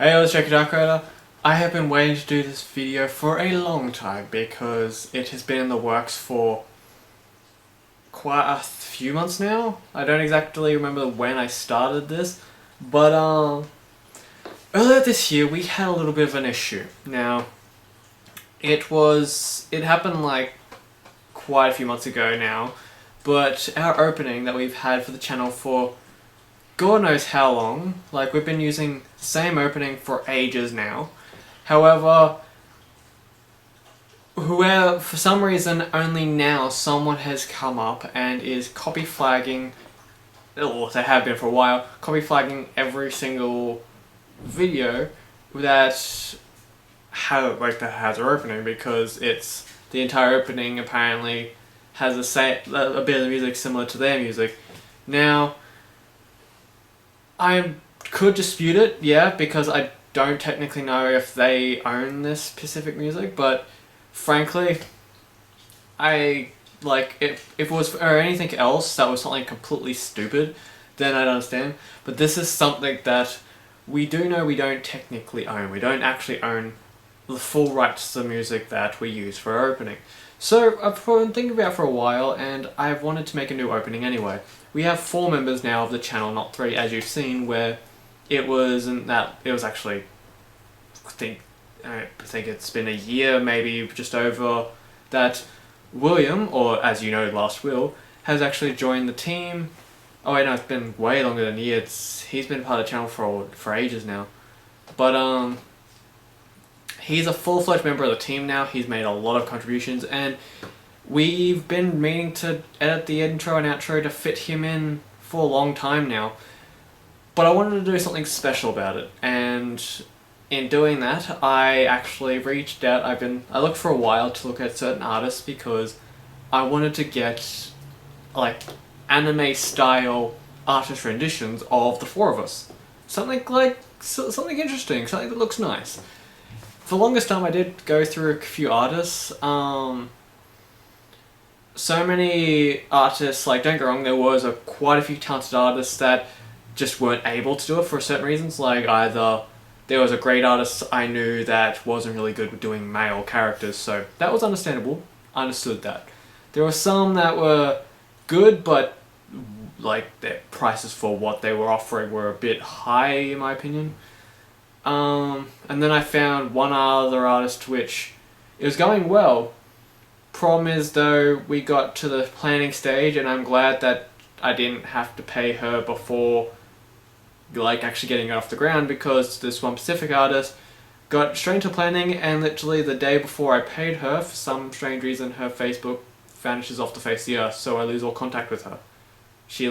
Hey, let's check it out, creator. I have been waiting to do this video for a long time because it has been in the works for quite a few months now. I don't exactly remember when I started this, but earlier this year we had a little bit of an issue. Now, it happened like quite a few months ago now, but our opening that we've had for the channel for God knows how long, like we've been using the same opening for ages now. However, for some reason only now someone has come up and is copy flagging, or they have been for a while, copy flagging every single video that has our opening, because it's the entire opening apparently has a bit of music similar to their music. Now, I could dispute it, yeah, because I don't technically know if they own this specific music, but frankly, if it was for anything else that was something completely stupid, then I'd understand. But this is something that we do know we don't technically own. We don't actually own the full rights to the music that we use for our opening. So I've been thinking about it for a while, and I've wanted to make a new opening anyway. We have 4 members now of the channel, not 3, as you've seen, where it was actually, I think it's been a year, maybe just over, that William, or as you know, Last Will, has actually joined the team. Oh wait, no, it's been way longer than a year. He's been part of the channel for ages now. But he's a full-fledged member of the team now. He's made a lot of contributions, and we've been meaning to edit the intro and outro to fit him in for a long time now. But I wanted to do something special about it, and in doing that, I actually reached out. I looked for a while to look at certain artists because I wanted to get like anime-style artist renditions of the 4 of us. Something interesting, something that looks nice. For the longest time I did go through a few artists. So many artists, like, don't get me wrong, there was quite a few talented artists that just weren't able to do it for certain reasons. Like, either there was a great artist I knew that wasn't really good with doing male characters, so that was understandable. I understood that. There were some that were good, but like their prices for what they were offering were a bit high in my opinion. And then I found one other artist which it was going well. Problem is though, we got to the planning stage, and I'm glad that I didn't have to pay her before like actually getting it off the ground, because this one specific artist got straight into planning, and literally the day before I paid her, for some strange reason her Facebook vanishes off the face of the earth, so I lose all contact with her. She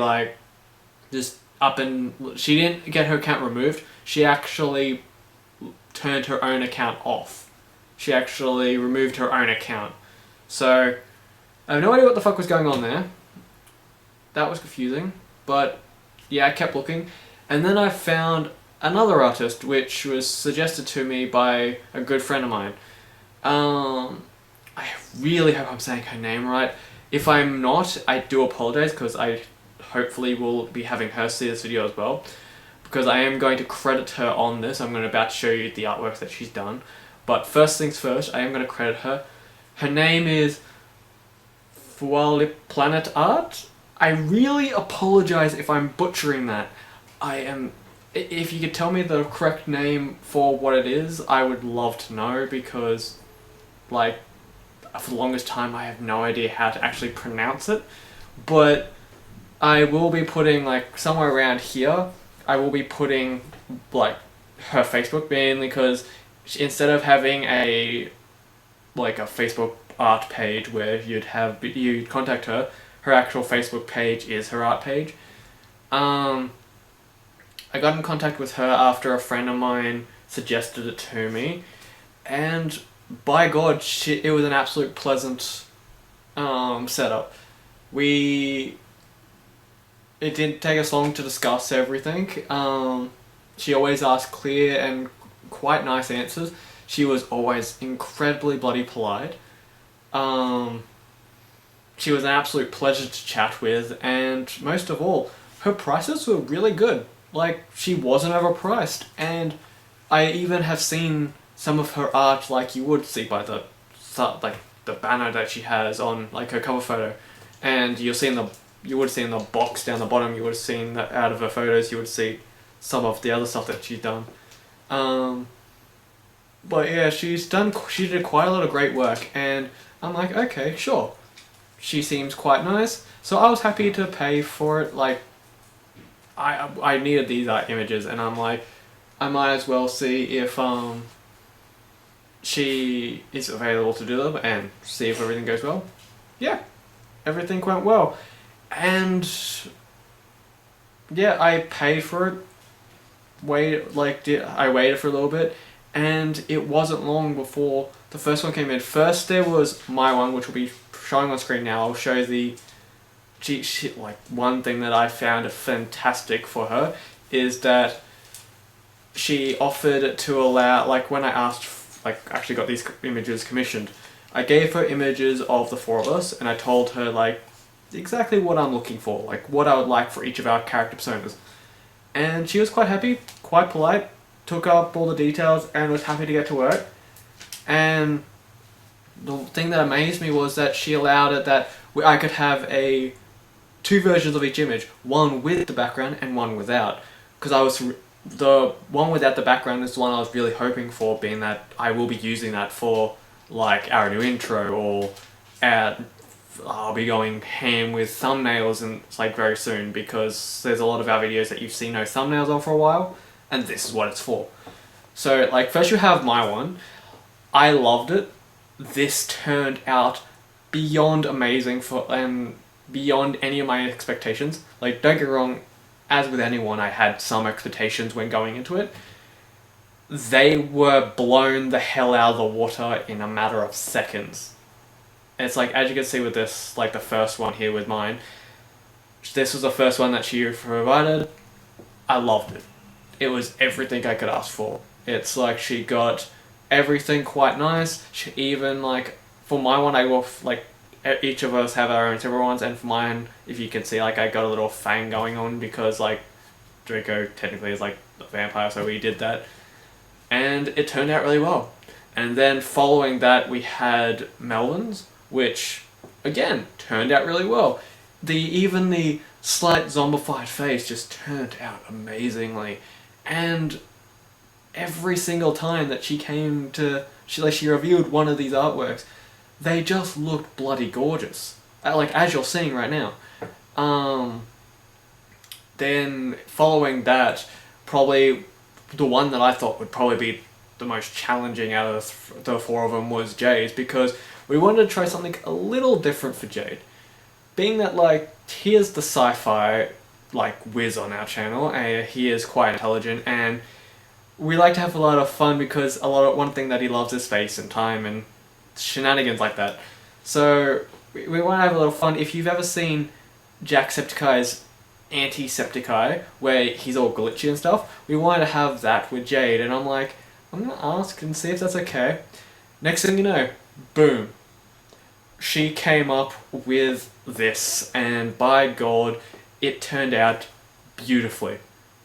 she didn't get her account removed, she actually turned her own account off. She actually removed her own account. So, I have no idea what the fuck was going on there. That was confusing, but yeah, I kept looking. And then I found another artist, which was suggested to me by a good friend of mine. I really hope I'm saying her name right. If I'm not, I do apologize, because I hopefully will be having her see this video as well, because I am going to credit her on this. I'm about to show you the artwork that she's done. But first things first, I am going to credit her. Her name is Planet Art. I really apologize if I'm butchering that. If you could tell me the correct name for what it is, I would love to know, because like for the longest time I have no idea how to actually pronounce it. But I will be putting, like, somewhere around here, I will be putting like her Facebook, mainly because instead of having a Facebook art page where you'd contact her, her actual Facebook page is her art page. I got in contact with her after a friend of mine suggested it to me, and by God, it was an absolute pleasant setup. It didn't take us long to discuss everything. She always asked clear and quite nice answers. She was always incredibly bloody polite. She was an absolute pleasure to chat with, and most of all, her prices were really good. Like, she wasn't overpriced, and I even have seen some of her art, like you would see by the banner that she has on like her cover photo, and you would see in the box down the bottom. You would have seen that out of her photos. You would see some of the other stuff that she's done. But yeah, she did quite a lot of great work, and I'm like, okay, sure. She seems quite nice, so I was happy to pay for it. Like, I needed these images, and I'm like, I might as well see if she is available to do them and see if everything goes well. Yeah, everything went well, and yeah, I paid for it. I waited for a little bit, and it wasn't long before the first one came in. First, there was my one, which will be showing on screen now. I'll show the cheat sheet. Like, one thing that I found fantastic for her is that she offered to allow, like, when I asked, like, actually got these images commissioned, I gave her images of the four of us, and I told her, like, exactly what I'm looking for, like, what I would like for each of our character personas. And she was quite happy, quite polite, took up all the details, and was happy to get to work. And the thing that amazed me was that she allowed it that I could have two versions of each image, one with the background and one without. Because the one without the background is the one I was really hoping for, being that I will be using that for like our new intro, or I'll be going ham with thumbnails and like very soon, because there's a lot of our videos that you've seen no thumbnails on for a while, and this is what it's for. So like, first you have my one. I loved it. This turned out beyond amazing and beyond any of my expectations. Like, don't get me wrong, as with anyone, I had some expectations when going into it. They were blown the hell out of the water in a matter of seconds. And it's like, as you can see with this, like the first one here with mine, this was the first one that she provided. I loved it. It was everything I could ask for. It's like, she got everything quite nice. She even, like, for my one, I will, like, each of us have our own separate ones, and for mine, if you can see, like, I got a little fang going on, because, like, Draco technically is, like, a vampire, so we did that. And it turned out really well. And then following that, we had Melvin's, which, again, turned out really well. Even the slight zombified face just turned out amazingly. And every single time that she came to, she reviewed one of these artworks, they just looked bloody gorgeous. Like, as you're seeing right now. Then, following that, probably the one that I thought would probably be the most challenging out of the four of them was Jade's, because we wanted to try something a little different for Jade. Being that, like, he is the sci-fi, like, whiz on our channel, and he is quite intelligent, and we like to have a lot of fun, because one thing that he loves is space and time and shenanigans like that. So we want to have a little fun. If you've ever seen Jacksepticeye's Anti-Septiceye, where he's all glitchy and stuff, we wanted to have that with Jade, and I'm like, I'm gonna ask and see if that's okay. Next thing you know, boom, she came up with this, and by God, it turned out beautifully.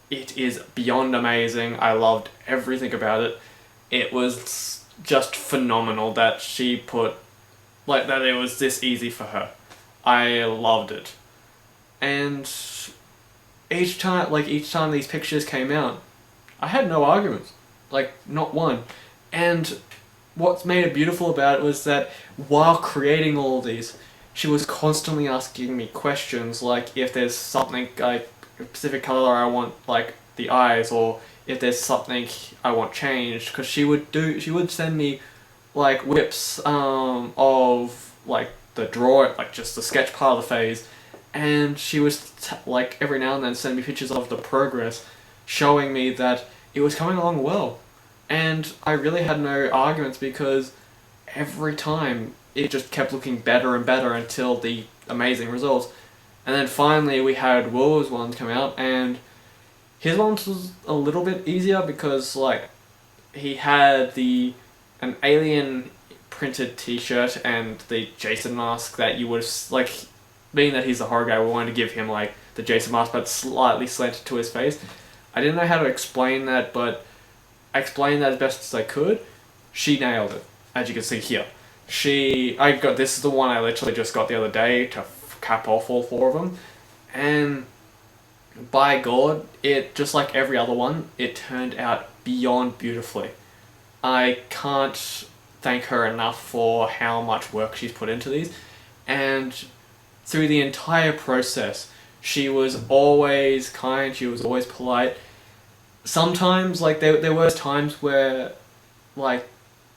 It is beyond amazing. I loved everything about it. It was just phenomenal that she put, like, that it was this easy for her. I loved it. And each time these pictures came out, I had no arguments. Like, not one. And what's made it beautiful about it was that while creating all of these, she was constantly asking me questions, like if there's something, like a specific color I want, like the eyes, or if there's something I want changed, because she would send me like whips of like the like just the sketch part of the phase, and she was like every now and then send me pictures of the progress, showing me that it was coming along well. And I really had no arguments, because every time it just kept looking better and better until the amazing results. And then finally we had Will's ones come out, and his ones was a little bit easier, because like he had an alien printed t-shirt and the Jason mask that you would like, being that he's a horror guy, we wanted to give him like the Jason mask but slightly slanted to his face. I didn't know how to explain that, but I explained that as best as I could. She nailed it, as you can see here. This is the one I literally just got the other day to cap off all 4 of them, and by God, it, just like every other one, it turned out beyond beautifully. I can't thank her enough for how much work she's put into these, and through the entire process, she was always kind, she was always polite. Sometimes, like, there was times where, like,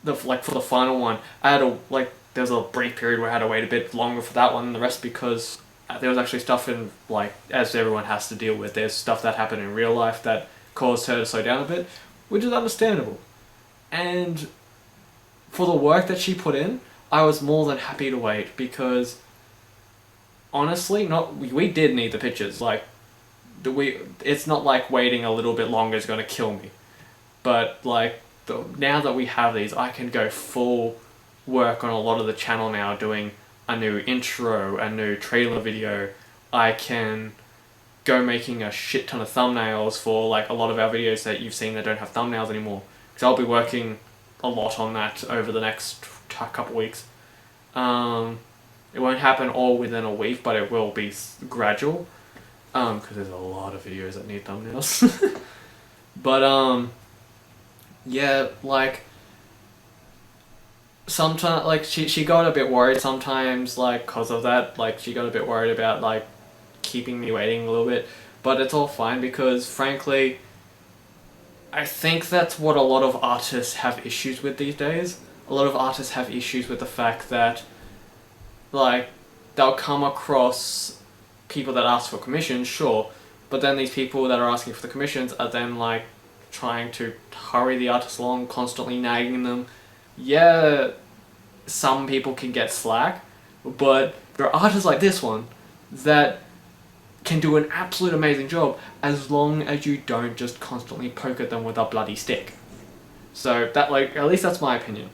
for the final one, I had to, like, there was a brief period where I had to wait a bit longer for that one than the rest, because there was actually stuff in, like, as everyone has to deal with, there's stuff that happened in real life that caused her to slow down a bit, which is understandable. And for the work that she put in, I was more than happy to wait, because honestly, we did need the pictures. Like, it's not like waiting a little bit longer is going to kill me. But, like, now that we have these, I can go full work on a lot of the channel now, doing a new intro, a new trailer video. I can go making a shit ton of thumbnails for, like, a lot of our videos that you've seen that don't have thumbnails anymore. Because I'll be working a lot on that over the next couple weeks. It won't happen all within a week, but it will be gradual. Because there's a lot of videos that need thumbnails. But, yeah, like, sometimes, like, she got a bit worried sometimes, like, because of that. Like, she got a bit worried about, like, keeping me waiting a little bit. But it's all fine, because, frankly, I think that's what a lot of artists have issues with these days. A lot of artists have issues with the fact that, like, they'll come across people that ask for commissions, sure, but then these people that are asking for the commissions are then, like, trying to hurry the artist along, constantly nagging them. Yeah, some people can get slack, but there are artists like this one that can do an absolute amazing job as long as you don't just constantly poke at them with a bloody stick. So that, like, at least that's my opinion.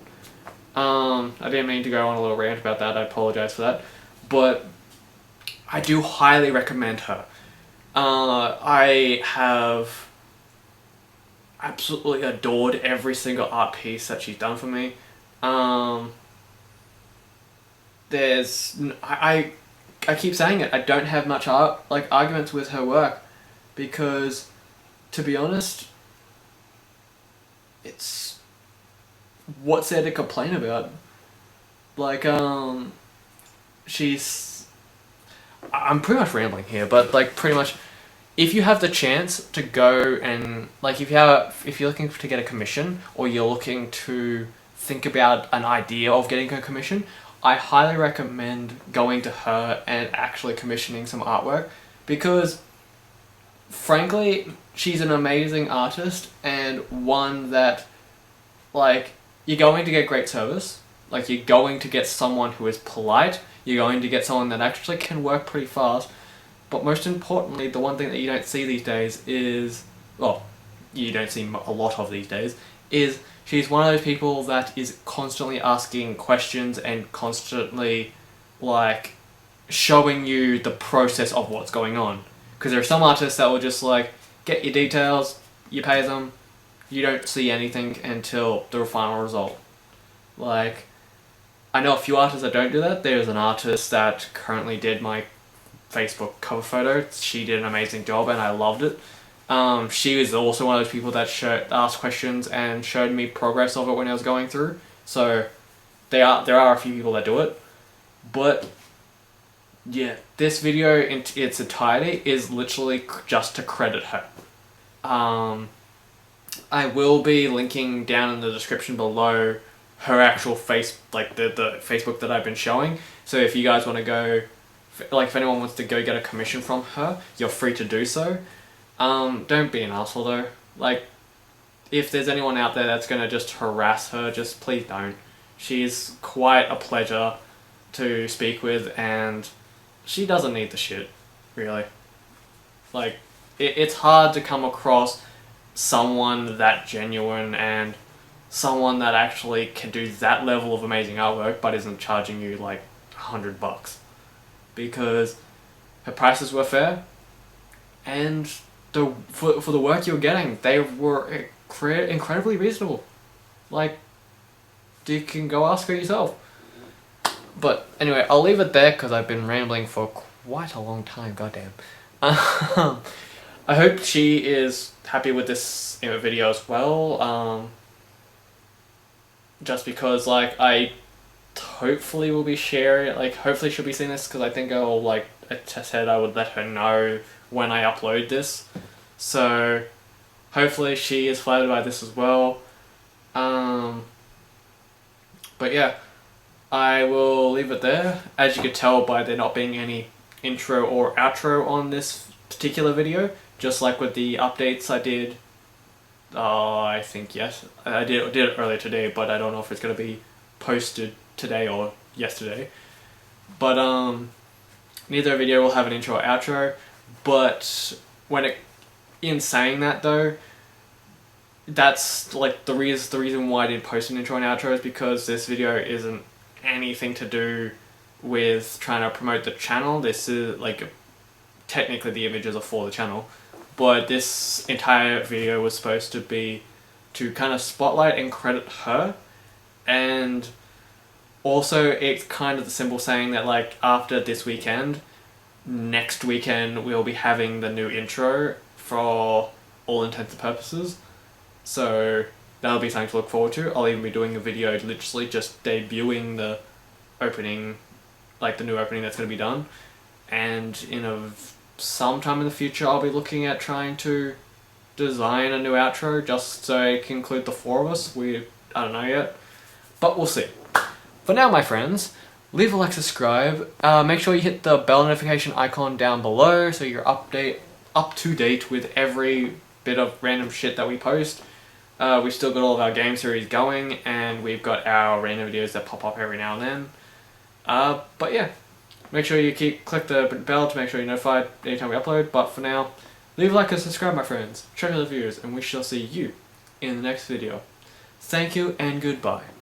I didn't mean to go on a little rant about that, I apologize for that, but I do highly recommend her. I have absolutely adored every single art piece that she's done for me. I keep saying it, I don't have much arguments with her work, because, to be honest, it's, what's there to complain about? Like, I'm pretty much rambling here, but, like, pretty much, if you have the chance to go and, like, if you're looking to get a commission, or you're looking to think about an idea of getting a commission, I highly recommend going to her and actually commissioning some artwork, because, frankly, she's an amazing artist, and one that, like, you're going to get great service, like, you're going to get someone who is polite, you're going to get someone that actually can work pretty fast, but most importantly, the one thing that you don't see these days is, well, you don't see a lot of these days, is she's one of those people that is constantly asking questions and constantly, like, showing you the process of what's going on. Because there are some artists that will just, like, get your details, you pay them, you don't see anything until the final result. Like, I know a few artists that don't do that. There's an artist that currently did my Facebook cover photo. She did an amazing job and I loved it. She was also one of those people that asked questions and showed me progress of it when I was going through. So there are a few people that do it. But yeah, this video in its entirety is literally just to credit her. I will be linking down in the description below her actual the Facebook that I've been showing. So if you guys want to go, like, if anyone wants to go get a commission from her, you're free to do so. Don't be an asshole though. Like, if there's anyone out there that's gonna just harass her, just please don't. She's quite a pleasure to speak with, and she doesn't need the shit, really. Like, it's hard to come across someone that genuine and someone that actually can do that level of amazing artwork but isn't charging you like $100, because her prices were fair, and for the work you were getting, they were incredibly reasonable. Like, you can go ask her yourself. But anyway, I'll leave it there because I've been rambling for quite a long time, goddamn. I hope she is happy with this video as well. Just because, like, I hopefully will be sharing, like, hopefully she'll be seeing this because I think I'll, like, I said I would let her know when I upload this. So, hopefully she is flattered by this as well. But yeah, I will leave it there. As you could tell by there not being any intro or outro on this particular video, just like with the updates I did, I think yes, I did it earlier today, but I don't know if it's going to be posted today or yesterday. But neither video will have an intro or outro, but in saying that though, that's like the reason why I didn't post an intro and outro is because this video isn't anything to do with trying to promote the channel. This is like, technically the images are for the channel, but this entire video was supposed to be to kind of spotlight and credit her, and also it's kind of the simple saying that, like, after this weekend, next weekend we'll be having the new intro for all intents and purposes. So that'll be something to look forward to. I'll even be doing a video literally just debuting the opening, like the new opening that's going to be done. And sometime in the future I'll be looking at trying to design a new outro just so it can include the four of us. I don't know yet, but we'll see. For now, my friends, leave a like, subscribe, make sure you hit the bell notification icon down below so you're up to date with every bit of random shit that we post. We've still got all of our game series going, and we've got our random videos that pop up every now and then. But yeah, make sure you click the bell to make sure you're notified anytime we upload. But for now, leave a like and subscribe, my friends. Check out the viewers, and we shall see you in the next video. Thank you and goodbye.